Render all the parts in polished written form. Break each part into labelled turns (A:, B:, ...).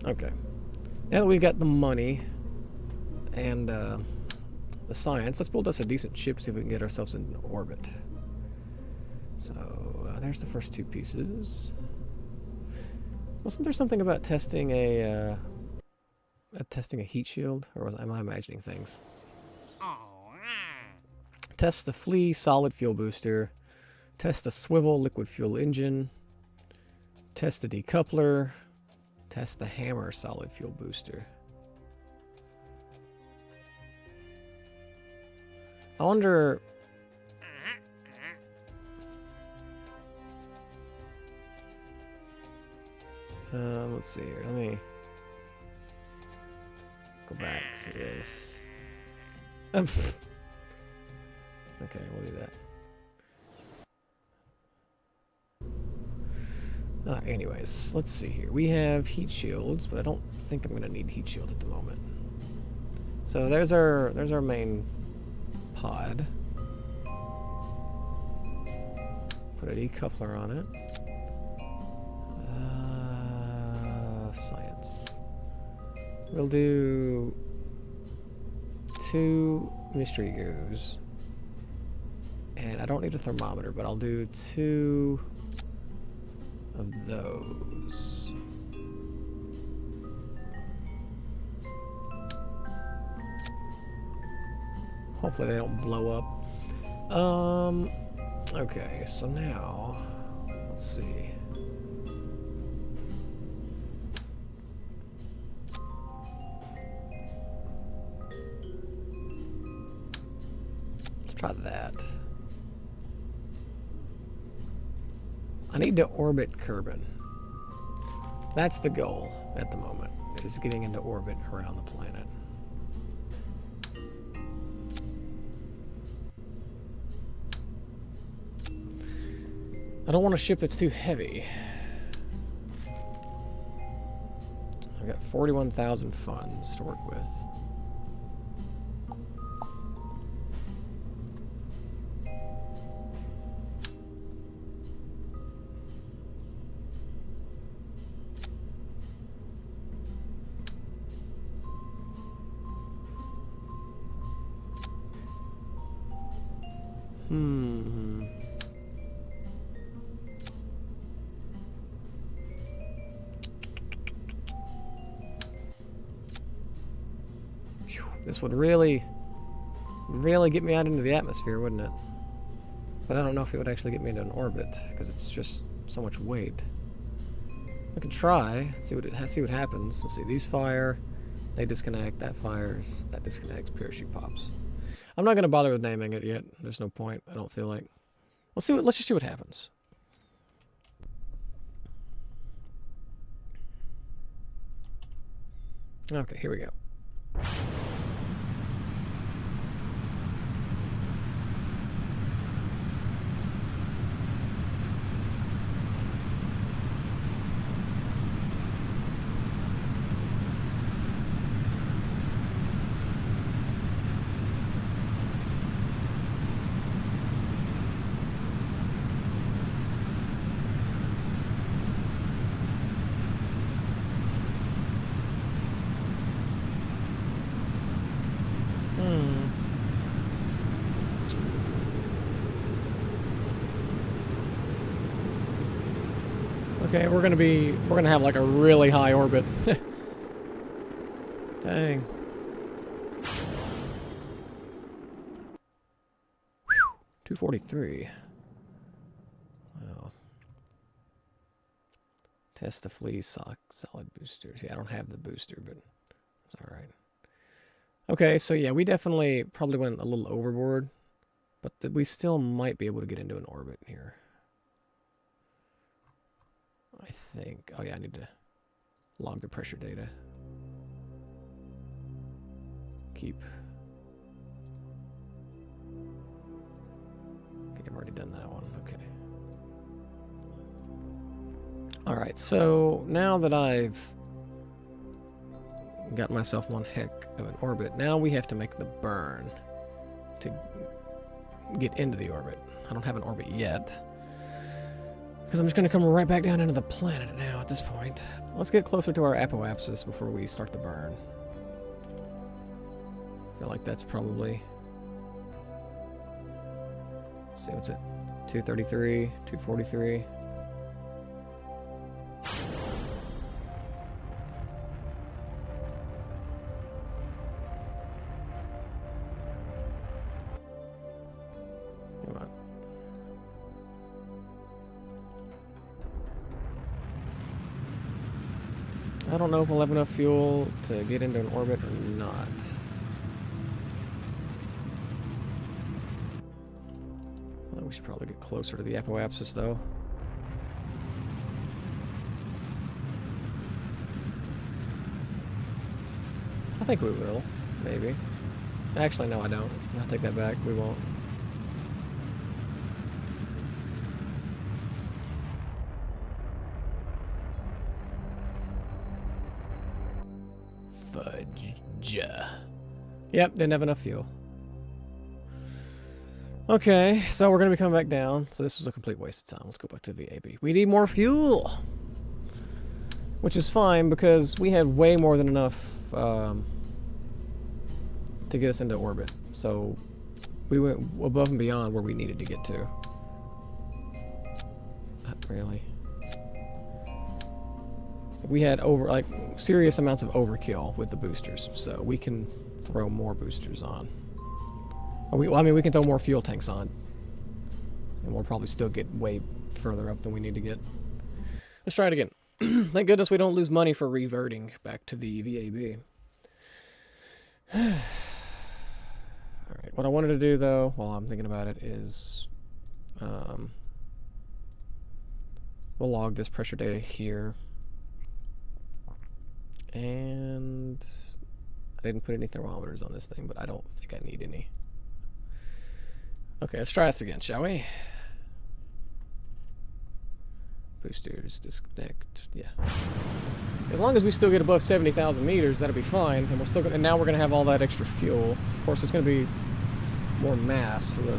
A: Okay. Now that we've got the money and the science, let's build us a decent ship, see if we can get ourselves in orbit. So there's the first two pieces. Wasn't there something about testing a heat shield, or am I imagining things? Test the flea solid fuel booster. Test the swivel liquid fuel engine. Test the decoupler. Test the hammer solid fuel booster. I wonder. Let's see here. Let me go back to this. Okay, we'll do that. Anyways, let's see here. We have heat shields, but I don't think I'm going to need heat shields at the moment. So there's our main pod. Put a decoupler on it. Science. We'll do 2 mystery ooze. And I don't need a thermometer, but I'll do 2 of those. Hopefully they don't blow up. Okay, so now, let's see. Let's try that. I need to orbit Kerbal. That's the goal at the moment, is getting into orbit around the planet. I don't want a ship that's too heavy. I've got 41,000 funds to work with. This would really get me out into the atmosphere, wouldn't it? But I don't know if it would actually get me into an orbit, because it's just so much weight. I could try, see what happens. Let's see, these fire, they disconnect, that fires, that disconnects, parachute pops. I'm not gonna bother with naming it yet. There's no point, I don't feel like. Let's just see what happens. Okay, here we go. Okay, we're gonna have like a really high orbit. Dang. 243. Wow. Test the flea solid boosters. Yeah, I don't have the booster, but that's all right. Okay, so yeah, we definitely probably went a little overboard, but we still might be able to get into an orbit here. I think. Oh yeah, I need to log the pressure data. Keep. Okay, I've already done that one. Okay. Alright, so now that I've got myself one heck of an orbit, now we have to make the burn to get into the orbit. I don't have an orbit yet. Because I'm just going to come right back down into the planet now at this point. Let's get closer to our apoapsis before we start the burn. I feel like that's probably... Let's see, what's it? 233, 243. Come on. I don't know if we'll have enough fuel to get into an orbit or not. Well, we should probably get closer to the apoapsis, though. I think we will, maybe. Actually, no, I don't. I'll take that back. We won't. Fudge. Yep, didn't have enough fuel. Okay, so we're going to be coming back down. So this was a complete waste of time. Let's go back to VAB. We need more fuel! Which is fine, because we had way more than enough to get us into orbit. So we went above and beyond where we needed to get to. Not really. We had serious amounts of overkill with the boosters, so we can throw more boosters on. I mean, we can throw more fuel tanks on, and we'll probably still get way further up than we need to get. Let's try it again. Thank goodness we don't lose money for reverting back to the VAB. Alright, what I wanted to do, though, while I'm thinking about it, is we'll log this pressure data here. And I didn't put any thermometers on this thing, but I don't think I need any. Okay, let's try this again, shall we? Boosters, disconnect, yeah. As long as we still get above 70,000 meters, that'll be fine. And we're still gonna, and now we're gonna have all that extra fuel. Of course, it's gonna be more mass for the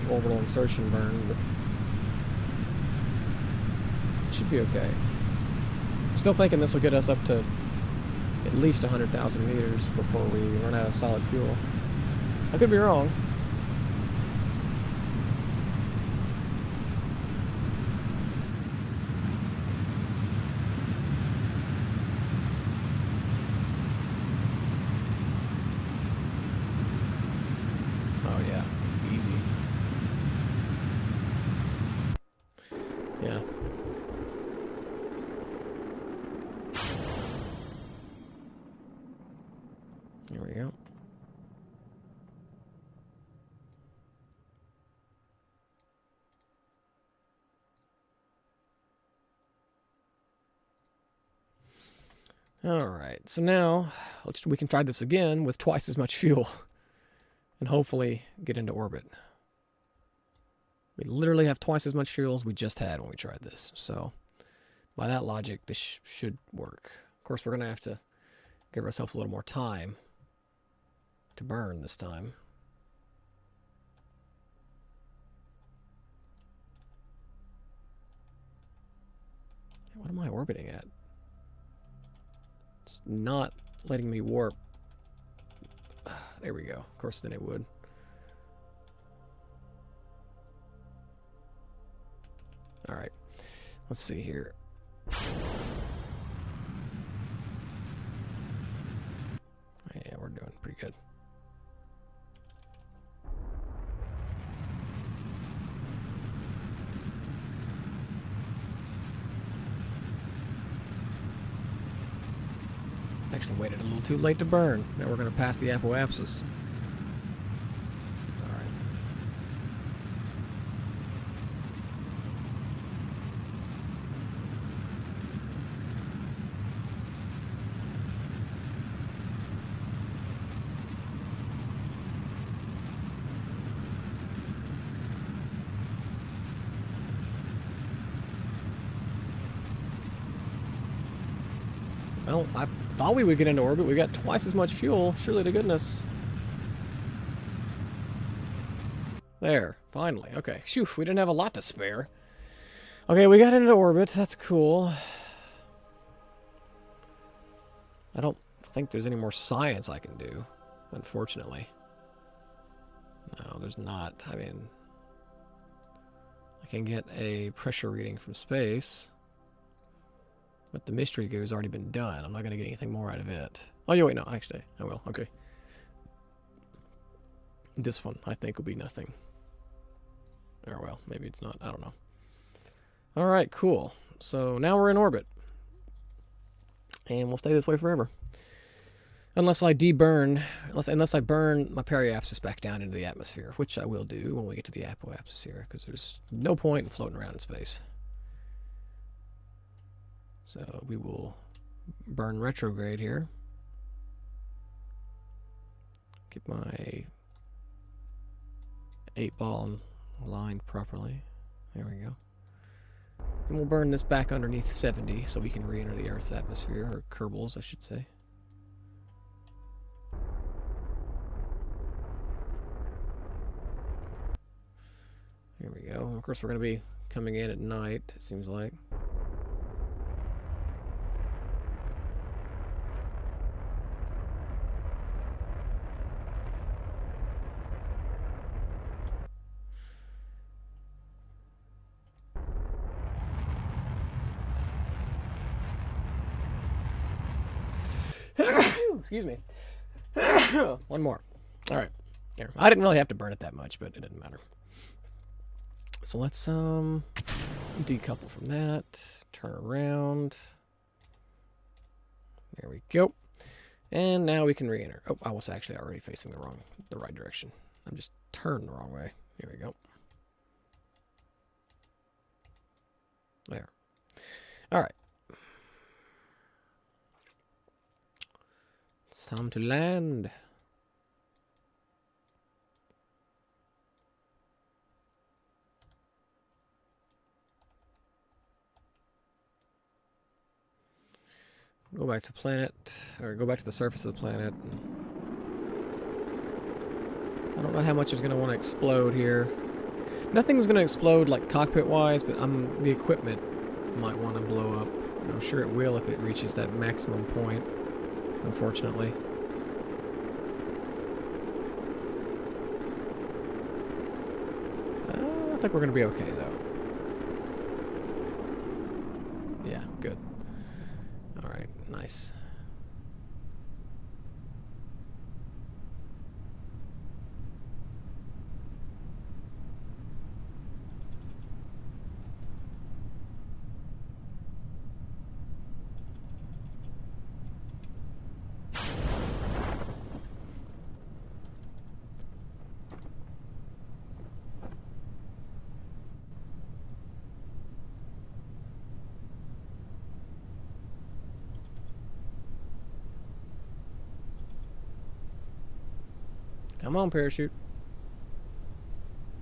A: orbital insertion burn, but it should be okay. Still thinking this will get us up to at least 100,000 meters before we run out of solid fuel. I could be wrong. Oh yeah, easy. Yeah. There we go. All right, so now we can try this again with twice as much fuel and hopefully get into orbit. We literally have twice as much fuel as we just had when we tried this. So by that logic, this should work. Of course, we're going to have to give ourselves a little more time to burn this time. What am I orbiting at? It's not letting me warp. There we go. Of course, then it would. All right. Let's see here. Yeah, we're doing pretty good. Actually waited a little too late to burn. Now we're going to pass the apoapsis. It's all right. Well, I thought we would get into orbit. We got twice as much fuel. Surely to goodness. There. Finally. Okay. Phew, we didn't have a lot to spare. Okay, we got into orbit. That's cool. I don't think there's any more science I can do, unfortunately. No, there's not. I mean, I can get a pressure reading from space, but the mystery goo has already been done. I'm not going to get anything more out of it. Oh, yeah, wait, no, actually, I will. Okay. This one, I think, will be nothing. Or, well, maybe it's not. I don't know. All right, cool. So now we're in orbit. And we'll stay this way forever. Unless I deburn, unless I burn my periapsis back down into the atmosphere, which I will do when we get to the apoapsis, because there's no point in floating around in space. So we will burn retrograde here. Get my 8-ball aligned properly. There we go. And we'll burn this back underneath 70 so we can re-enter the Earth's atmosphere, or Kerbals, I should say. Here we go. Of course, we're going to be coming in at night, it seems like. Excuse me. One more. All right. Here. I didn't really have to burn it that much, but it didn't matter. So let's decouple from that. Turn around. There we go. And now we can re-enter. Oh, I was actually already facing the right direction. I'm just turned the wrong way. Here we go. There. All right. It's time to land. Go back to planet, or go back to the surface of the planet. I don't know how much is going to want to explode here. Nothing's going to explode like cockpit-wise, but the equipment might want to blow up. I'm sure it will if it reaches that maximum point, unfortunately. I think we're going to be okay, though. Yeah, good. Alright, nice. Come on, parachute.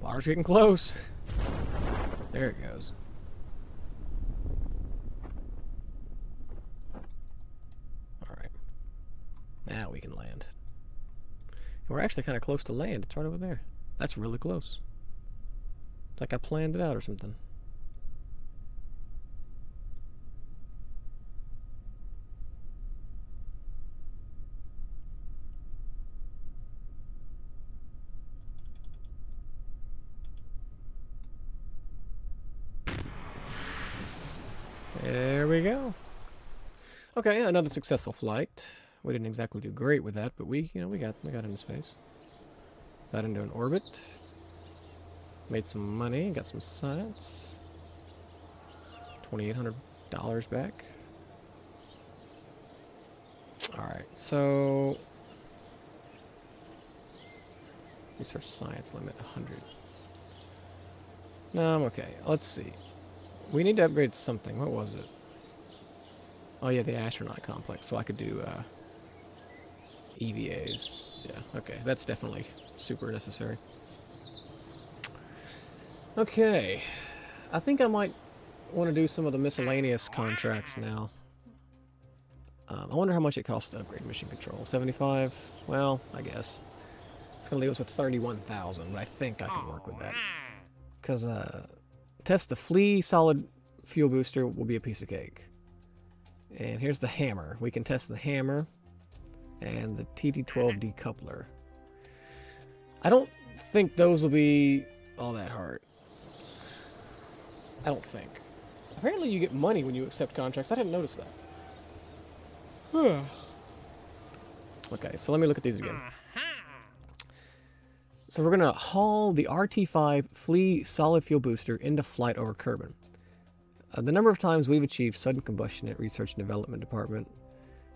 A: Water's getting close. There it goes. Alright. Now we can land. And we're actually kind of close to land. It's right over there. That's really close. It's like I planned it out or something. There we go. Okay, another successful flight. We didn't exactly do great with that, but we got into space. Got into an orbit. Made some money, got some science. $2,800 back. Alright, so research science limit 100. No, I'm okay. Let's see. We need to upgrade something. What was it? Oh yeah, the astronaut complex. So I could do EVAs. Yeah, okay. That's definitely super necessary. Okay. I think I might want to do some of the miscellaneous contracts now. I wonder how much it costs to upgrade mission control. 75? Well, I guess. It's going to leave us with 31,000, but I think I can work with that. Because, test the flea solid fuel booster will be a piece of cake. And here's the hammer. We can test the hammer and the TD12 decoupler. I don't think those will be all that hard. I don't think. Apparently you get money when you accept contracts. I didn't notice that. Okay, so let me look at these again. So we're going to haul the RT5 Flea solid fuel booster into flight over Kerbal. The number of times we've achieved sudden combustion at Research and Development Department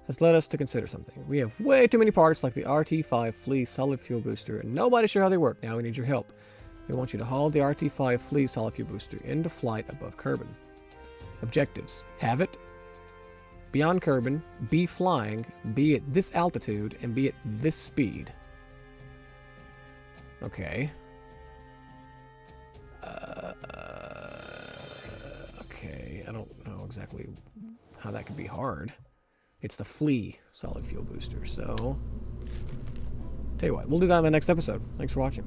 A: has led us to consider something. We have way too many parts like the RT5 Flea solid fuel booster, and nobody's sure how they work. Now we need your help. We want you to haul the RT5 Flea solid fuel booster into flight above Kerbal. Objectives: have it, be on Kerbal, be flying, be at this altitude, and be at this speed. Okay. Okay, I don't know exactly how that could be hard. It's the Flea solid fuel booster, so... Tell you what, we'll do that in the next episode. Thanks for watching.